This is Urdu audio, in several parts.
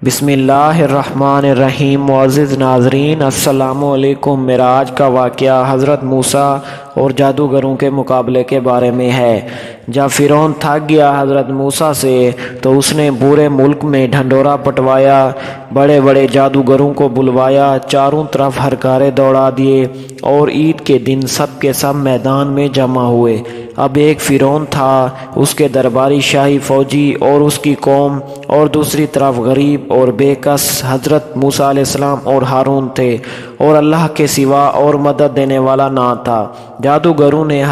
بسم اللہ الرحمن الرحیم۔ معزز ناظرین، السلام علیکم۔ معراج کا واقعہ حضرت موسیٰ اور جادوگروں کے مقابلے کے بارے میں ہے۔ جب فرعون تھک گیا حضرت موسیٰ سے تو اس نے پورے ملک میں ڈھنڈورا پٹوایا، بڑے بڑے جادوگروں کو بلوایا، چاروں طرف ہرکارے دوڑا دیے اور عید کے دن سب کے سب میدان میں جمع ہوئے۔ اب ایک فرعون تھا، اس کے درباری شاہی فوجی اور اس کی قوم، اور دوسری طرف غریب اور بے کس حضرت موسیٰ علیہ السلام اور ہارون تھے، اور اللہ کے سوا اور مدد دینے والا نہ تھا۔ جادوگروں نے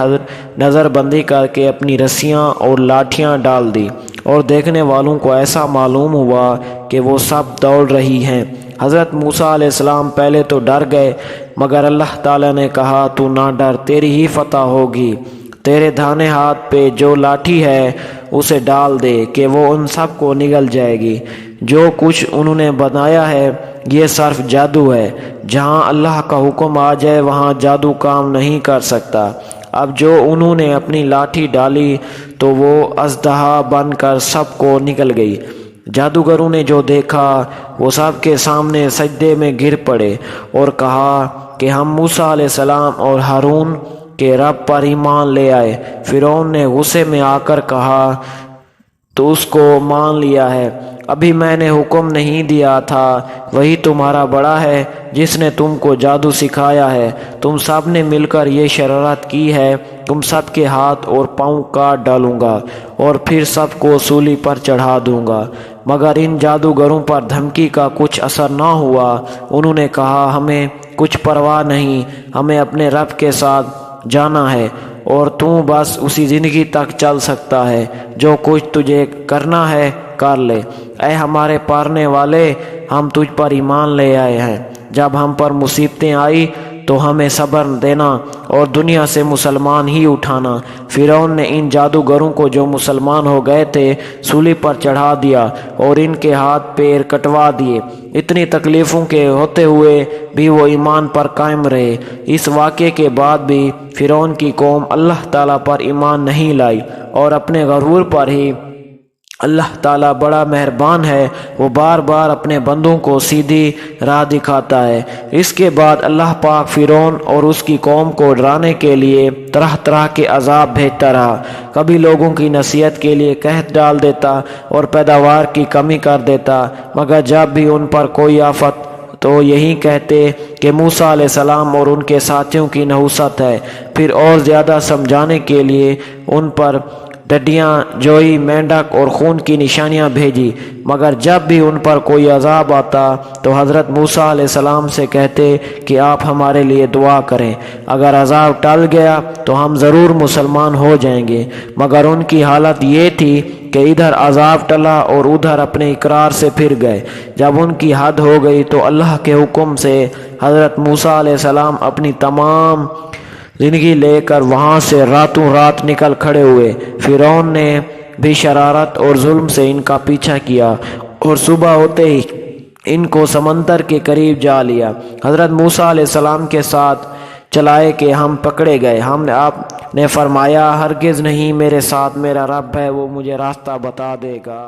نظر بندی کر کے اپنی رسیاں اور لاٹھیاں ڈال دی، اور دیکھنے والوں کو ایسا معلوم ہوا کہ وہ سب دوڑ رہی ہیں۔ حضرت موسیٰ علیہ السلام پہلے تو ڈر گئے، مگر اللہ تعالیٰ نے کہا تو نہ ڈر، تیری ہی فتح ہوگی۔ تیرے دھانے ہاتھ پہ جو لاٹھی ہے اسے ڈال دے کہ وہ ان سب کو نگل جائے گی۔ جو کچھ انہوں نے بنایا ہے یہ صرف جادو ہے، جہاں اللہ کا حکم آ جائے وہاں جادو کام نہیں کر سکتا۔ اب جو انہوں نے اپنی لاٹھی ڈالی تو وہ اژدہا بن کر سب کو نگل گئی۔ جادوگروں نے جو دیکھا وہ سب کے سامنے سجدے میں گر پڑے اور کہا کہ ہم موسیٰ علیہ السلام اور ہارون کہ رب پر ایمان لے آئے۔ فرعون نے غصے میں آ کر کہا تو اس کو مان لیا ہے، ابھی میں نے حکم نہیں دیا تھا، وہی تمہارا بڑا ہے جس نے تم کو جادو سکھایا ہے۔ تم سب نے مل کر یہ شرارت کی ہے، تم سب کے ہاتھ اور پاؤں کاٹ ڈالوں گا اور پھر سب کو سولی پر چڑھا دوں گا۔ مگر ان جادوگروں پر دھمکی کا کچھ اثر نہ ہوا۔ انہوں نے کہا ہمیں کچھ پرواہ نہیں، ہمیں اپنے رب کے ساتھ جانا ہے، اور تو بس اسی زندگی تک چل سکتا ہے، جو کچھ تجھے کرنا ہے کر لے۔ اے ہمارے پارنے والے، ہم تجھ پر ایمان لے آئے ہیں، جب ہم پر مصیبتیں آئی تو ہمیں صبر دینا اور دنیا سے مسلمان ہی اٹھانا۔ فرعون نے ان جادوگروں کو جو مسلمان ہو گئے تھے سولی پر چڑھا دیا اور ان کے ہاتھ پیر کٹوا دیے۔ اتنی تکلیفوں کے ہوتے ہوئے بھی وہ ایمان پر قائم رہے۔ اس واقعے کے بعد بھی فرعون کی قوم اللہ تعالیٰ پر ایمان نہیں لائی اور اپنے غرور پر ہی۔ اللہ تعالیٰ بڑا مہربان ہے، وہ بار بار اپنے بندوں کو سیدھی راہ دکھاتا ہے۔ اس کے بعد اللہ پاک فرعون اور اس کی قوم کو ڈرانے کے لیے طرح طرح کے عذاب بھیجتا رہا۔ کبھی لوگوں کی نصیحت کے لیے قحط ڈال دیتا اور پیداوار کی کمی کر دیتا، مگر جب بھی ان پر کوئی آفت تو یہی کہتے کہ موسیٰ علیہ السلام اور ان کے ساتھیوں کی نحوست ہے۔ پھر اور زیادہ سمجھانے کے لیے ان پر ڈڈیاں، جوئی، مینڈک اور خون کی نشانیاں بھیجی، مگر جب بھی ان پر کوئی عذاب آتا تو حضرت موسیٰ علیہ السلام سے کہتے کہ آپ ہمارے لیے دعا کریں، اگر عذاب ٹل گیا تو ہم ضرور مسلمان ہو جائیں گے۔ مگر ان کی حالت یہ تھی کہ ادھر عذاب ٹلا اور ادھر اپنے اقرار سے پھر گئے۔ جب ان کی حد ہو گئی تو اللہ کے حکم سے حضرت موسیٰ علیہ السلام اپنی تمام زندگی لے کر وہاں سے راتوں رات نکل کھڑے ہوئے۔ فرعون نے بھی شرارت اور ظلم سے ان کا پیچھا کیا اور صبح ہوتے ہی ان کو سمندر کے قریب جا لیا۔ حضرت موسیٰ علیہ السلام کے ساتھ چلائے کہ ہم پکڑے گئے۔ آپ نے فرمایا ہرگز نہیں، میرے ساتھ میرا رب ہے، وہ مجھے راستہ بتا دے گا۔